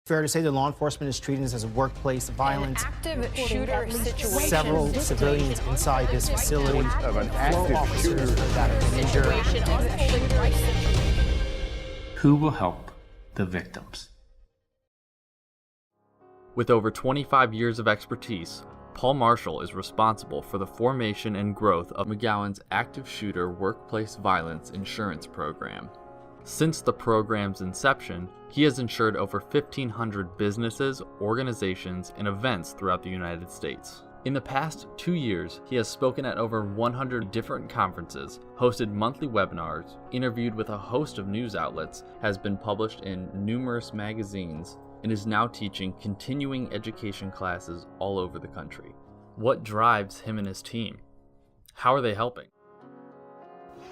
Fair to say that law enforcement is treating this as a workplace violence. An active shooter situation. Several civilians inside this facility. Of an active shooter that have been injured. Who will help the victims? With over 25 years of expertise, Paul Marshall is responsible for the formation and growth of McGowan's active shooter workplace violence insurance program. Since the program's inception, he has insured over 1,500 businesses, organizations, and events throughout the United States. In the past 2 years, he has spoken at over 100 different conferences, hosted monthly webinars, interviewed with a host of news outlets, has been published in numerous magazines, and is now teaching continuing education classes all over the country. What drives him and his team? How are they helping?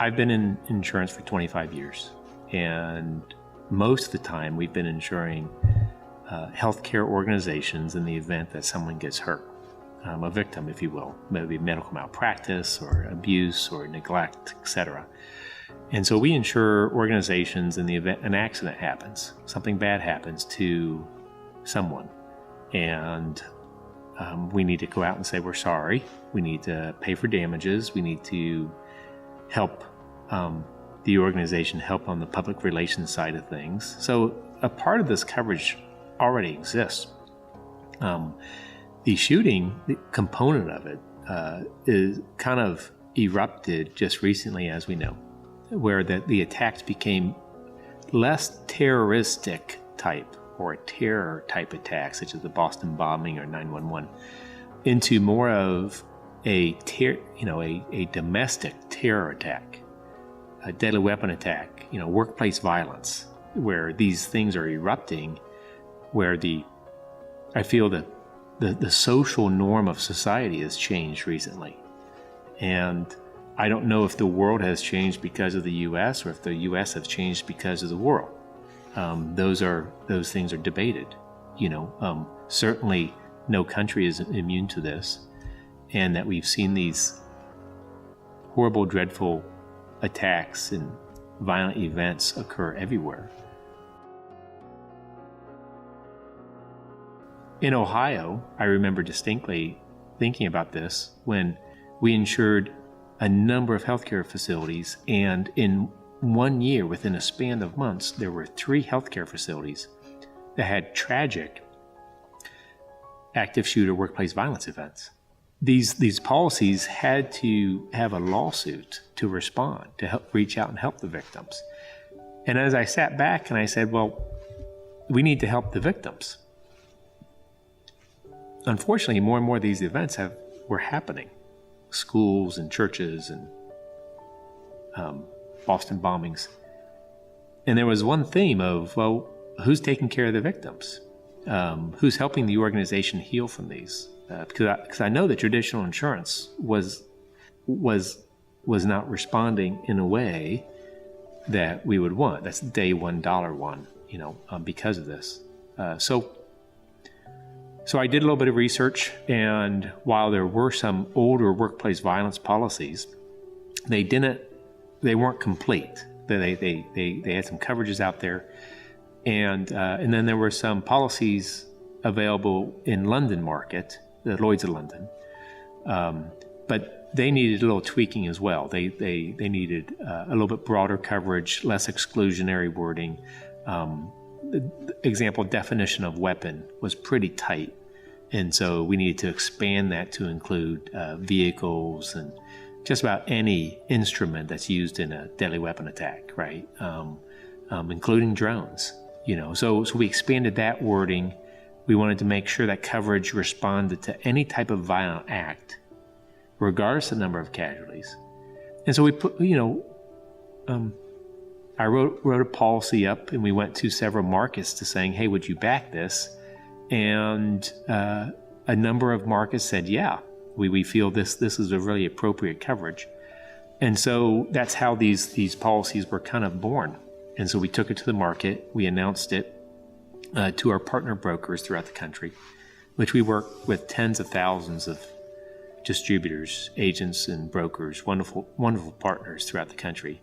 I've been in insurance for 25 years, and most of the time we've been insuring healthcare organizations in the event that someone gets hurt, a victim, if you will, maybe medical malpractice or abuse or neglect, etc. And so we insure organizations in the event an accident happens, something bad happens to someone, and we need to go out and say we're sorry. We need to pay for damages. We need to help the organization help on the public relations side of things. So a part of this coverage already exists. The shooting component of it is kind of erupted just recently, as we know, where the attacks became less terroristic type or terror type attacks, such as the Boston bombing or 9/11, into more of a domestic terror attack, a deadly weapon attack, workplace violence, where these things are erupting, where I feel that the social norm of society has changed recently. And I don't know if the world has changed because of the U.S. or if the U.S. has changed because of the world. Those things are debated. Certainly no country is immune to this, and that we've seen these horrible, dreadful attacks and violent events occur everywhere. In Ohio, I remember distinctly thinking about this when we insured a number of healthcare facilities, and in 1 year, within a span of months, there were 3 healthcare facilities that had tragic active shooter workplace violence events. These policies had to have a lawsuit to respond, to help reach out and help the victims. And as I sat back and I said, well, we need to help the victims. Unfortunately, more and more of these events were happening. Schools and churches and Boston bombings. And there was one theme of, well, who's taking care of the victims? Who's helping the organization heal from these? Because I know that traditional insurance was not responding in a way that we would want. That's the day $1 one, because of this. So I did a little bit of research, and while there were some older workplace violence policies, they weren't complete. They had some coverages out there, and then there were some policies available in London market, the Lloyd's of London, but they needed a little tweaking as well. They needed a little bit broader coverage, less exclusionary wording. The example definition of weapon was pretty tight, and so we needed to expand that to include vehicles and just about any instrument that's used in a deadly weapon attack, right? Including drones. So we expanded that wording. We wanted to make sure that coverage responded to any type of violent act, regardless of the number of casualties. And so we put, I wrote a policy up, and we went to several markets to saying, hey, would you back this? And a number of markets said, yeah, we feel this is a really appropriate coverage. And so that's how these policies were kind of born. And so we took it to the market. We announced it to our partner brokers throughout the country, which we work with tens of thousands of distributors, agents, and brokers, wonderful partners throughout the country.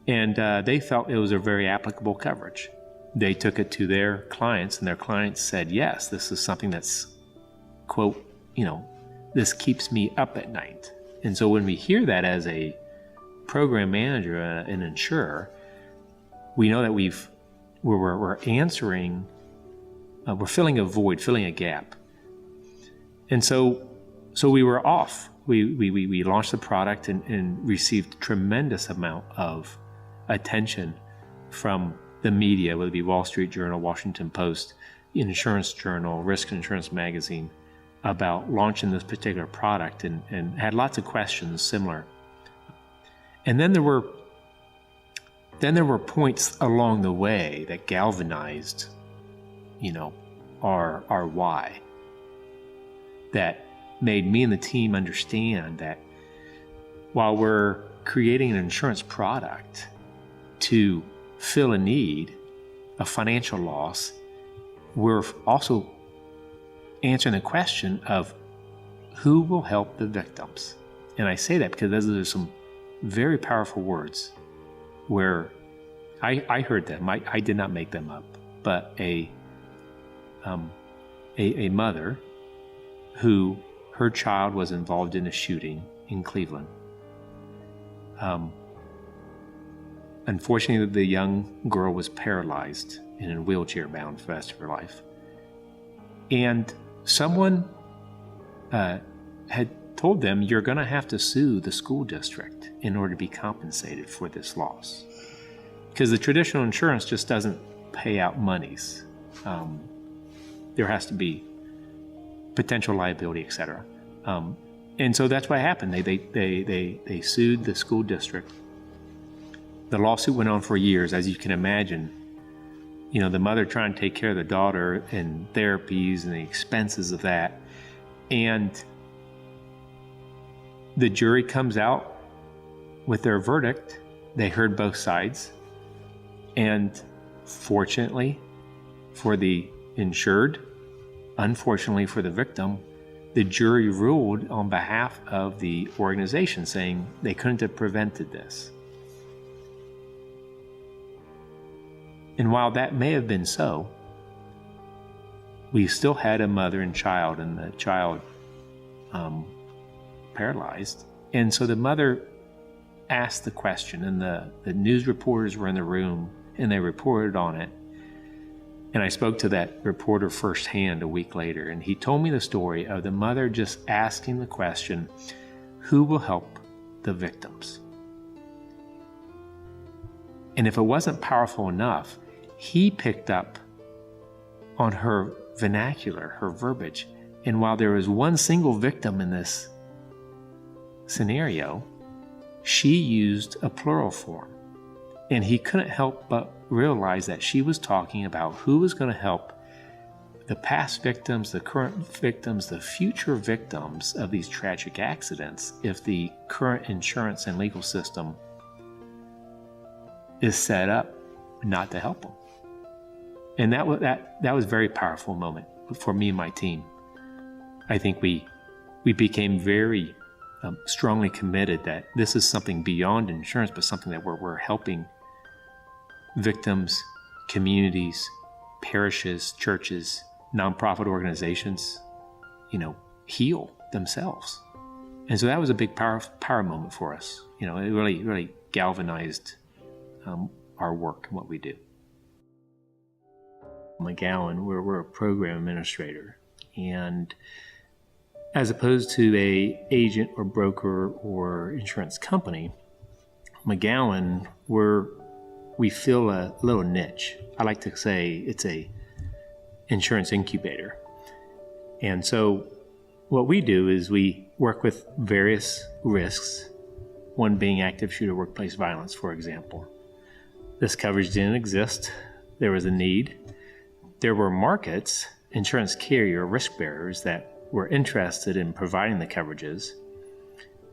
And they felt it was a very applicable coverage. they took it to their clients, and their clients said, yes, this is something that's, quote, this keeps me up at night. And so when we hear that as a program manager, an insurer, we know that we're answering, we're filling a void, filling a gap. And so we were off. We launched the product and received tremendous amount of attention from the media, whether it be Wall Street Journal, Washington Post, Insurance Journal, Risk and Insurance Magazine, about launching this particular product, and had lots of questions similar. And then there were points along the way that galvanized, our why, that made me and the team understand that while we're creating an insurance product to fill a need, a financial loss, we're also answering the question of who will help the victims. And I say that because those are some very powerful words where I heard them. I did not make them up, but a mother who her child was involved in a shooting in Cleveland. Unfortunately, the young girl was paralyzed and in a wheelchair bound for the rest of her life. And someone had told them, you're going to have to sue the school district in order to be compensated for this loss. Because the traditional insurance just doesn't pay out monies. There has to be potential liability, etc. And so that's what happened. They sued the school district. The lawsuit went on for years, as you can imagine. The mother trying to take care of the daughter and therapies and the expenses of that. And the jury comes out with their verdict. They heard both sides. And fortunately for the insured, unfortunately for the victim, the jury ruled on behalf of the organization, saying they couldn't have prevented this. And while that may have been so, we still had a mother and child, and the child paralyzed. And so the mother asked the question, and the news reporters were in the room, and they reported on it. And I spoke to that reporter firsthand a week later, and he told me the story of the mother just asking the question, who will help the victims? And if it wasn't powerful enough, he picked up on her vernacular, her verbiage. And while there was one single victim in this scenario, she used a plural form. And he couldn't help but realize that she was talking about who was going to help the past victims, the current victims, the future victims of these tragic accidents if the current insurance and legal system is set up not to help them. And that was a very powerful moment for me and my team. I think we became very strongly committed that this is something beyond insurance, but something that we're helping victims, communities, parishes, churches, nonprofit organizations, heal themselves. And so that was a big power moment for us. It really galvanized our work and what we do. McGowan, we're a program administrator, and as opposed to a agent or broker or insurance company, McGowan, we fill a little niche. I like to say it's a insurance incubator. And so what we do is we work with various risks, one being active shooter workplace violence, for example. This coverage didn't exist. There was a need. There were markets, insurance carrier risk bearers that were interested in providing the coverages.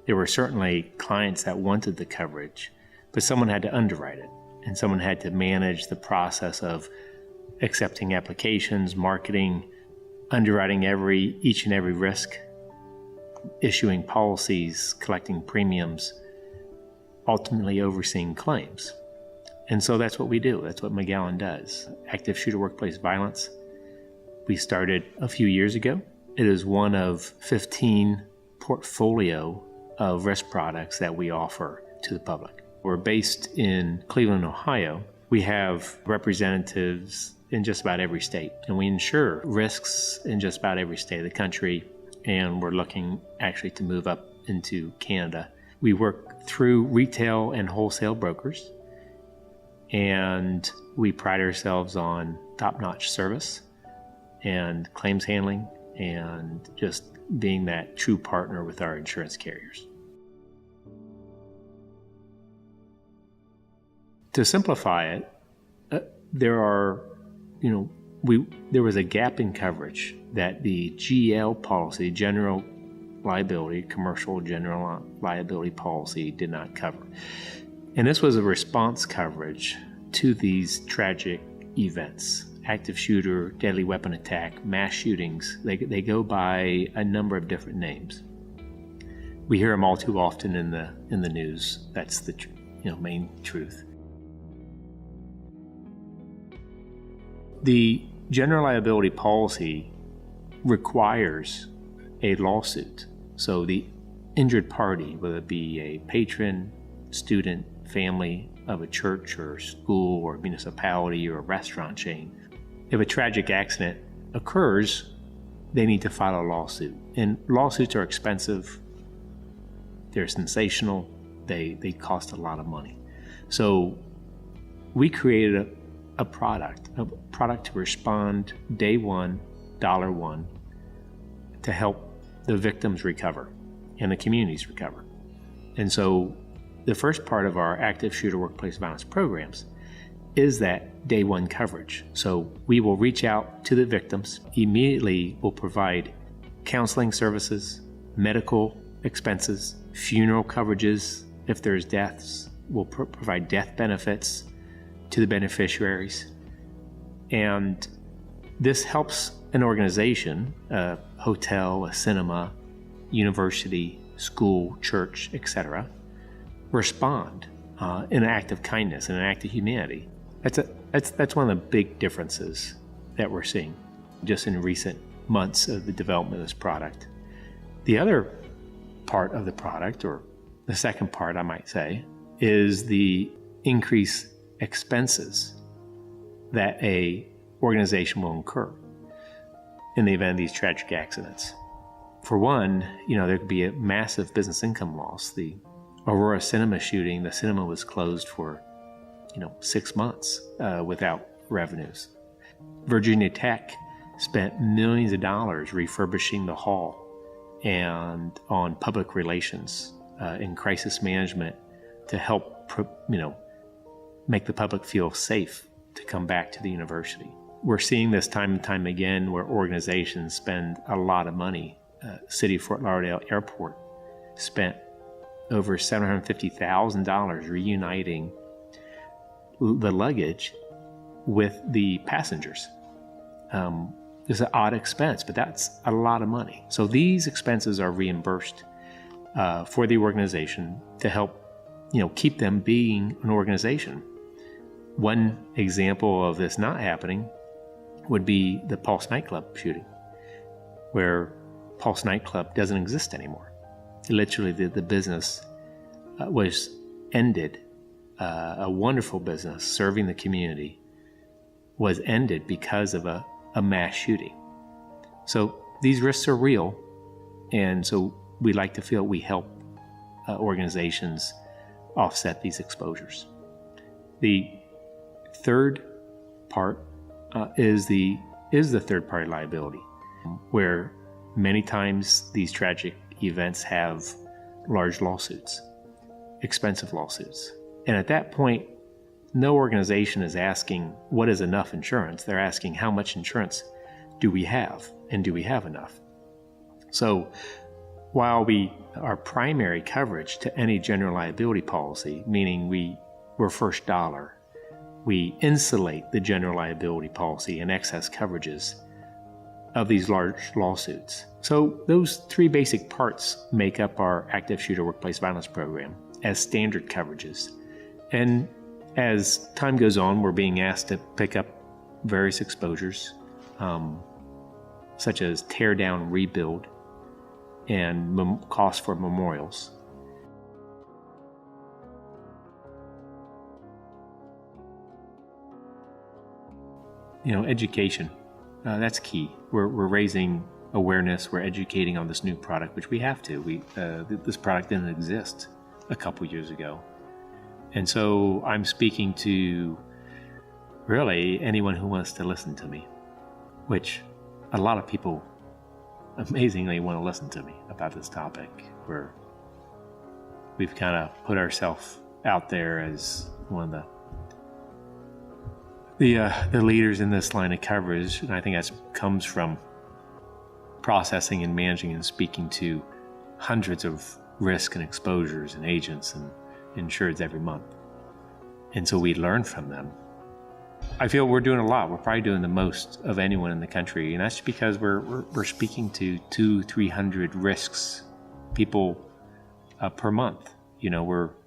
There were certainly clients that wanted the coverage, but someone had to underwrite it, and someone had to manage the process of accepting applications, marketing, underwriting each and every risk, issuing policies, collecting premiums, ultimately overseeing claims. And so that's what we do. That's what McGowan does. Active shooter workplace violence. We started a few years ago. It is one of 15 portfolio of risk products that we offer to the public. We're based in Cleveland, Ohio. We have representatives in just about every state, and we insure risks in just about every state of the country, and we're looking actually to move up into Canada. We work through retail and wholesale brokers, and we pride ourselves on top-notch service and claims handling and just being that true partner with our insurance carriers. To simplify it, there was a gap in coverage that the GL policy, general liability, commercial general liability policy, did not cover. And this was a response coverage to these tragic events. Active shooter, deadly weapon attack, mass shootings, they go by a number of different names. We hear them all too often in the news. That's the main truth. The general liability policy requires a lawsuit. So the injured party, whether it be a patron, student, family of a church or school or municipality or a restaurant chain, if a tragic accident occurs, they need to file a lawsuit. And lawsuits are expensive. They're sensational. They cost a lot of money. So we created a product to respond day one, dollar one, to help the victims recover and the communities recover. And so the first part of our active shooter workplace violence programs is that day one coverage. So we will reach out to the victims, immediately will provide counseling services, medical expenses, funeral coverages. If there's deaths, we'll provide death benefits to the beneficiaries. And this helps an organization, a hotel, a cinema, university, school, church, etc., respond in an act of kindness, in an act of humanity. That's one of the big differences that we're seeing just in recent months of the development of this product. The other part of the product, or the second part I might say, is the increased expenses that a organization will incur in the event of these tragic accidents. For one, there could be a massive business income loss. The Aurora cinema shooting, the cinema was closed for 6 months without revenues. Virginia Tech spent millions of dollars refurbishing the hall and on public relations and crisis management to help make the public feel safe to come back to the university. We're seeing this time and time again where organizations spend a lot of money. City of Fort Lauderdale Airport spent over $750,000 reuniting the luggage with the passengers. It's an odd expense, but that's a lot of money. So these expenses are reimbursed for the organization to help keep them being an organization. One example of this not happening would be the Pulse nightclub shooting, where Pulse nightclub doesn't exist anymore. Literally, the business was ended. A wonderful business serving the community was ended because of a mass shooting. So these risks are real, and so we like to feel we help organizations offset these exposures. The third part is the third-party liability, where many times these tragic events have large lawsuits, expensive lawsuits. And at that point, no organization is asking what is enough insurance. They're asking how much insurance do we have, and do we have enough? So while our primary coverage to any general liability policy, meaning we're first dollar, we insulate the general liability policy and excess coverages of these large lawsuits. So those three basic parts make up our active shooter workplace violence program as standard coverages. And As time goes on, we're being asked to pick up various exposures, such as tear down, rebuild, and cost for memorials. Education, that's key. We're raising awareness, we're educating on this new product, which we have to. This product didn't exist a couple years ago. And so I'm speaking to really anyone who wants to listen to me, which a lot of people amazingly want to listen to me about this topic, where we've kind of put ourselves out there as one of the leaders in this line of coverage. And I think that comes from processing and managing and speaking to hundreds of risk and exposures and agents and insureds every month. And so we learn from them. I feel we're doing a lot. We're probably doing the most of anyone in the country. And that's because we're speaking to 200-300 risks people per month.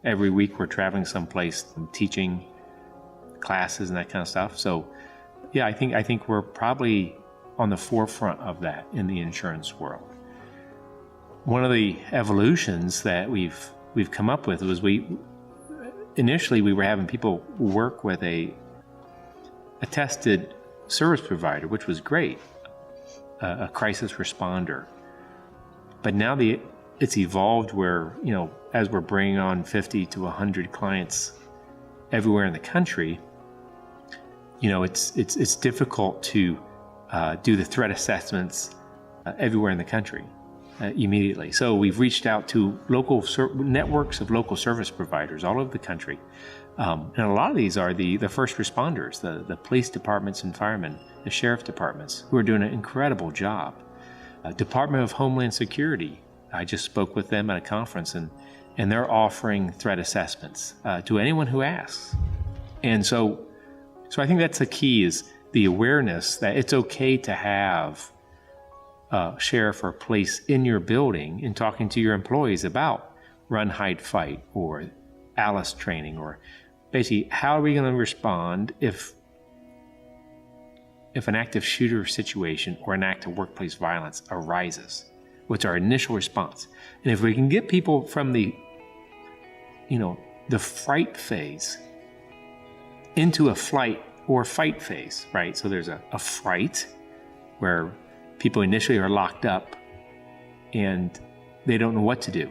Every week we're traveling someplace and teaching classes and that kind of stuff. So yeah, I think we're probably on the forefront of that in the insurance world. One of the evolutions that we've come up with was initially we were having people work with a tested service provider, which was great, a crisis responder. But now it's evolved where, as we're bringing on 50 to 100 clients everywhere in the country, it's difficult to do the threat assessments everywhere in the country immediately. So we've reached out to local networks of local service providers all over the country. And a lot of these are the first responders, the police departments and firemen, the sheriff departments, who are doing an incredible job. Department of Homeland Security, I just spoke with them at a conference, and they're offering threat assessments to anyone who asks. And so I think that's the key, is the awareness that it's okay to have sheriff or police in your building and talking to your employees about run, hide, fight, or ALICE training, or basically how are we going to respond if an active shooter situation or an act of workplace violence arises. What's our initial response? And if we can get people from the fright phase into a flight or fight phase, right? So there's a fright where people initially are locked up and they don't know what to do.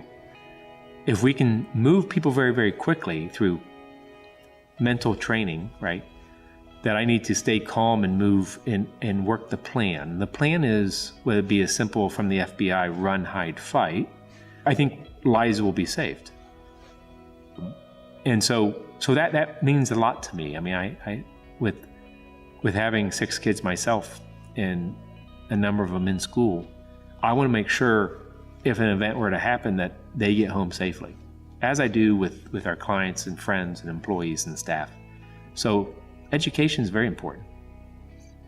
If we can move people very, very quickly through mental training, right? That I need to stay calm and move and work the plan. The plan is, whether it be as simple from the FBI, run, hide, fight, I think lives will be saved. And so that means a lot to me. I mean, I with having 6 kids myself and a number of them in school, I want to make sure if an event were to happen that they get home safely, as I do with our clients and friends and employees and staff. So education is very important.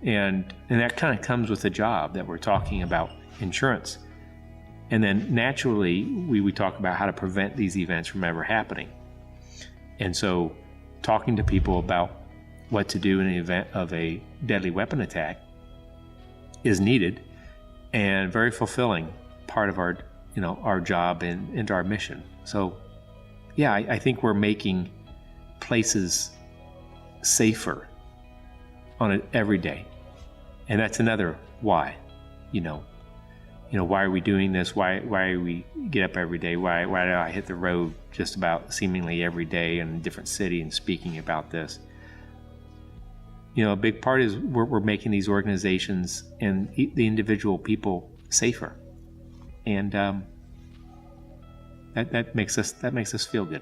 And that kind of comes with the job that we're talking about, insurance. And then naturally, we talk about how to prevent these events from ever happening. And so talking to people about what to do in the event of a deadly weapon attack is needed and very fulfilling part of our job and our mission. So yeah, I think we're making places safer on it every day. And that's another why, why are we doing this? Why we get up every day? Why do I hit the road just about seemingly every day in a different city and speaking about this? A big part is we're making these organizations and the individual people safer. And that makes us feel good.